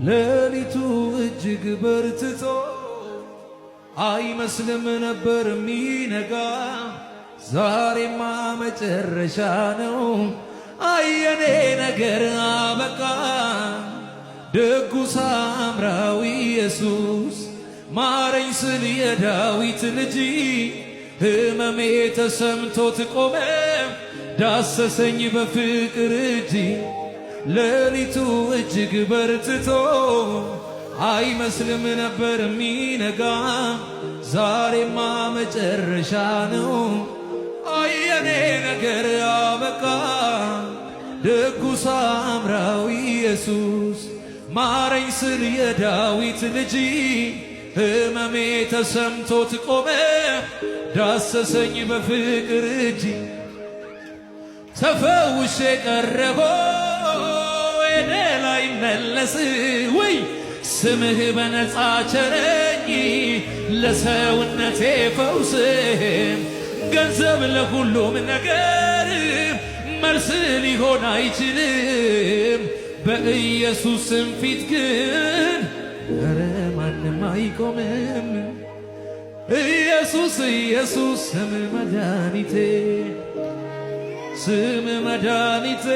ሌሊቱ እጅግ በርትቶ አይመስልም ነበር ሚነጋ። ዛሬማ መጨረሻ ነው አየኔ ነገር አበቃ። ደጉ ሳምራዊ ኢየሱስ ማረኝ ስል የዳዊት ልጅ ሕመሜ ተሰምቶት ቆመ ዳሰሰኝ በፍቅር እጅ። ሌሊቱ እጅግ በርትቶ አይመስልም ነበር ሚነጋ። ዛሬማ መጨረሻ ነው አየኔ ነገር አበቃ። ደጉ ሳምራዊ ኢየሱስ ማረኝ ስል የዳዊት ልጅ ሕመሜ ተሰምቶት ቆመ ዳሰሰኝ በፍቅር እጅ። ተፈውሼ ቀረቦ ወደ ላይ መለስ ወይ ስምህ በነፃ ቸረኝ ለሰውነቴ ፈውስም ገንዘብ ለሁሉም ነገር መልስ ሊሆን አይችልም። በኢየሱስም ፊት ግን ኧረ ማንም አይቆምም። ኢየሱስ ኢየሱስ ስም መድኃኒቴ ስም መድኃኒቴ